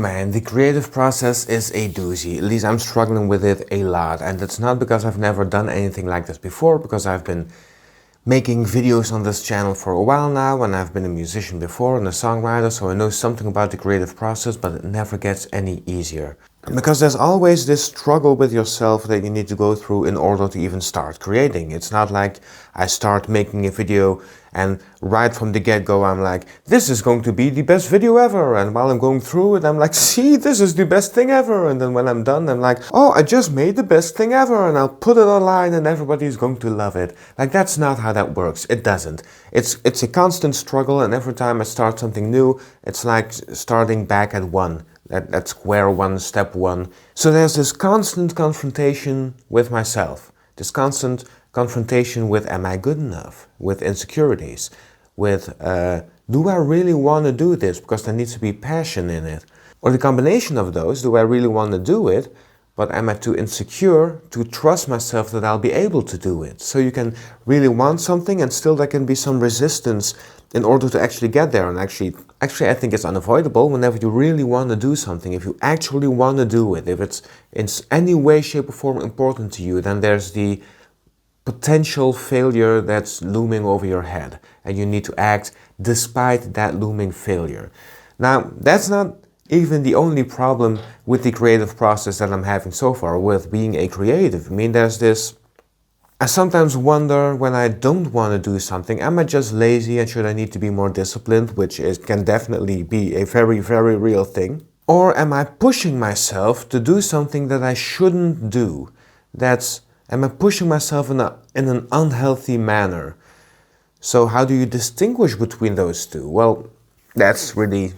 man, the creative process is a doozy. At least I'm struggling with it a lot. And it's not because I've never done anything like this before, because I've been making videos on this channel for a while now, and I've been a musician before and a songwriter, so I know something about the creative process, but it never gets any easier. Because there's always this struggle with yourself that you need to go through in order to even start creating. It's not like I start making a video and right from the get-go I'm like, this is going to be the best video ever. And while I'm going through it, I'm like, see, this is the best thing ever. And then when I'm done, I'm like, oh, I just made the best thing ever. And I'll put it online and everybody's going to love it. Like, that's not how that works. It doesn't. It's a constant struggle, and every time I start something new, it's like starting back at one. At square one, step one. So there's this constant confrontation with myself. This constant confrontation with, am I good enough? With insecurities. With, do I really want to do this? Because there needs to be passion in it. Or the combination of those, do I really want to do it? But am I too insecure to trust myself that I'll be able to do it? So you can really want something and still there can be some resistance in order to actually get there. And actually I think it's unavoidable whenever you really want to do something. If you actually want to do it, if it's in any way, shape or form important to you, then there's the potential failure that's looming over your head. And you need to act despite that looming failure. Now, that's not even the only problem with the creative process that I'm having so far with being a creative. I mean, there's this, I sometimes wonder when I don't want to do something, am I just lazy and should I need to be more disciplined, which can definitely be a very, very real thing? Or am I pushing myself to do something that I shouldn't do? Am I pushing myself in an unhealthy manner? So how do you distinguish between those two? Well, that's really...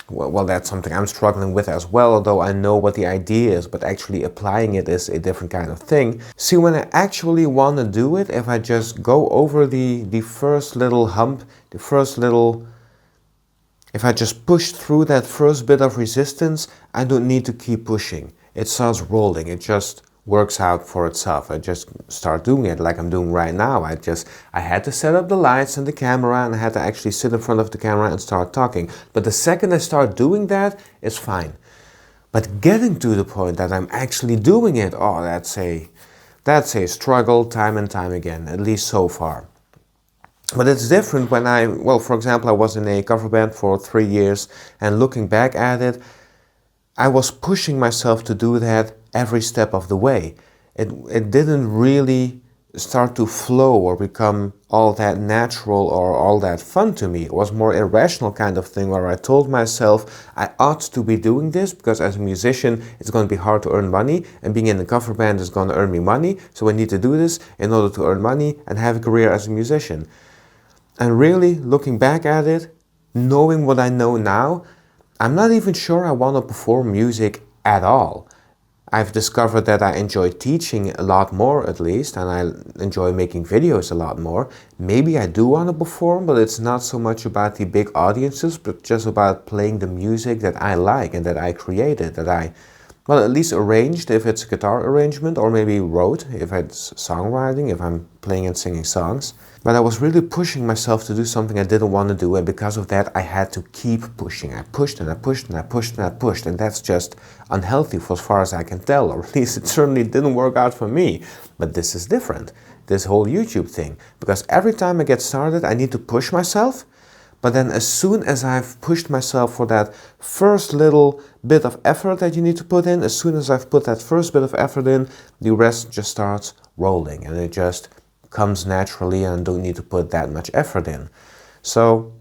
Well, that's something I'm struggling with as well, although I know what the idea is, but actually applying it is a different kind of thing. See, when I actually want to do it, if I just go over the first little hump, if I just push through that first bit of resistance, I don't need to keep pushing. It starts rolling, it just works out for itself. I just start doing it like I'm doing right now. I had to set up the lights and the camera, and I had to actually sit in front of the camera and start talking. But the second I start doing that, it's fine. But getting to the point that I'm actually doing it, oh, that's a struggle time and time again, at least so far. But it's different when for example, I was in a cover band for 3 years, and looking back at it, I was pushing myself to do that every step of the way. It didn't really start to flow or become all that natural or all that fun to me. It was more irrational kind of thing where I told myself I ought to be doing this because as a musician it's going to be hard to earn money, and being in a cover band is going to earn me money, so I need to do this in order to earn money and have a career as a musician. And really, looking back at it, knowing what I know now, I'm not even sure I want to perform music at all. I've discovered that I enjoy teaching a lot more, at least, and I enjoy making videos a lot more. Maybe I do want to perform, but it's not so much about the big audiences, but just about playing the music that I like and that I created, that I, well, at least arranged if it's a guitar arrangement, or maybe wrote if it's songwriting, if I'm playing and singing songs. But I was really pushing myself to do something I didn't want to do, and because of that I had to keep pushing. I pushed and I pushed and I pushed and I pushed, and that's just unhealthy for as far as I can tell, or at least it certainly didn't work out for me. But this is different, this whole YouTube thing, because every time I get started I need to push myself, but then as soon as I've pushed myself for that first little bit of effort that you need to put in, as soon as I've put that first bit of effort in, the rest just starts rolling, and it just comes naturally and don't need to put that much effort in. So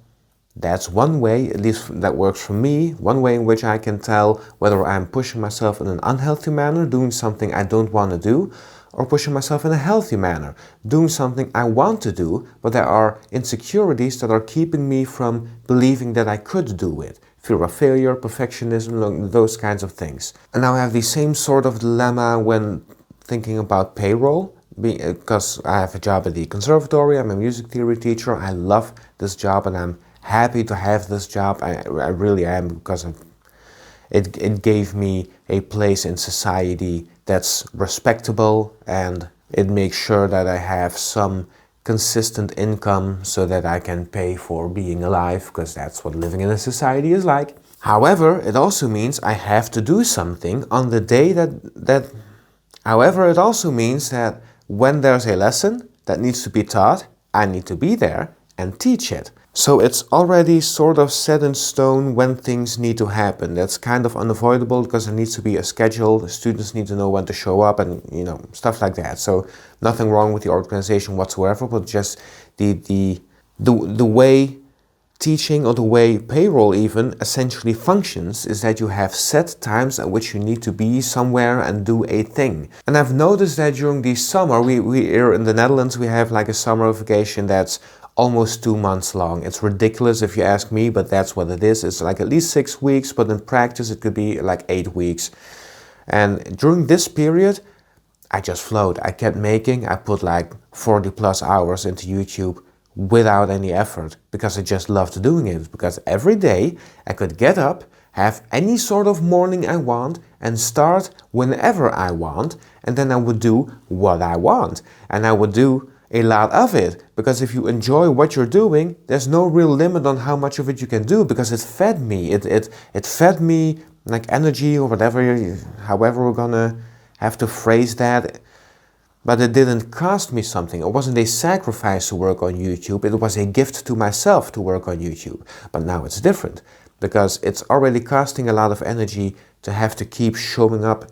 that's one way, at least that works for me, one way in which I can tell whether I'm pushing myself in an unhealthy manner, doing something I don't want to do, or pushing myself in a healthy manner, doing something I want to do, but there are insecurities that are keeping me from believing that I could do it. Fear of failure, perfectionism, those kinds of things. And now I have the same sort of dilemma when thinking about payroll, because I have a job at the conservatory, I'm a music theory teacher, I love this job and I'm happy to have this job, I really am, because it gave me a place in society that's respectable, and it makes sure that I have some consistent income so that I can pay for being alive, because that's what living in a society is like. However, it also means I have to do something on the day However, it also means that when there's a lesson that needs to be taught, I need to be there and teach it. So it's already sort of set in stone when things need to happen. That's kind of unavoidable because there needs to be a schedule. The students need to know when to show up and, stuff like that. So nothing wrong with the organization whatsoever, but just the way teaching, or the way payroll even essentially functions, is that you have set times at which you need to be somewhere and do a thing. And I've noticed that during the summer, we here in the Netherlands, we have like a summer vacation that's almost 2 months long. It's ridiculous if you ask me, but that's what it is. It's like at least 6 weeks, but in practice it could be like 8 weeks. And during this period, I just flowed. I kept making. I put like 40 plus hours into YouTube without any effort, because I just loved doing it. Because every day I could get up, have any sort of morning I want, and start whenever I want, and then I would do what I want. And I would do a lot of it, because if you enjoy what you're doing, there's no real limit on how much of it you can do, because it fed me. It fed me like energy, or whatever, however we're gonna have to phrase that. But it didn't cost me something. It wasn't a sacrifice to work on YouTube. It was a gift to myself to work on YouTube. But now it's different, because it's already costing a lot of energy to have to keep showing up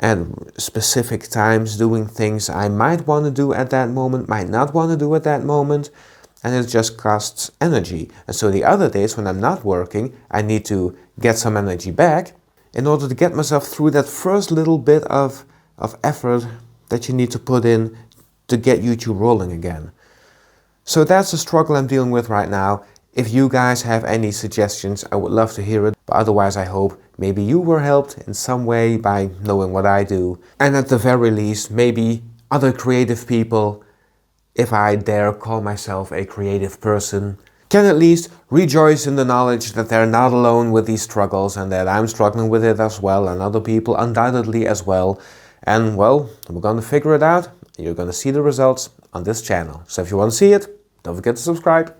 at specific times, doing things I might want to do at that moment, might not want to do at that moment, and it just costs energy. And so the other days when I'm not working, I need to get some energy back in order to get myself through that first little bit of effort that you need to put in to get YouTube rolling again. So that's the struggle I'm dealing with right now. If you guys have any suggestions, I would love to hear it. But otherwise, I hope maybe you were helped in some way by knowing what I do. And at the very least, maybe other creative people, if I dare call myself a creative person, can at least rejoice in the knowledge that they're not alone with these struggles, and that I'm struggling with it as well, and other people undoubtedly as well. And well, we're going to figure it out. You're going to see the results on this channel. So if you want to see it, don't forget to subscribe.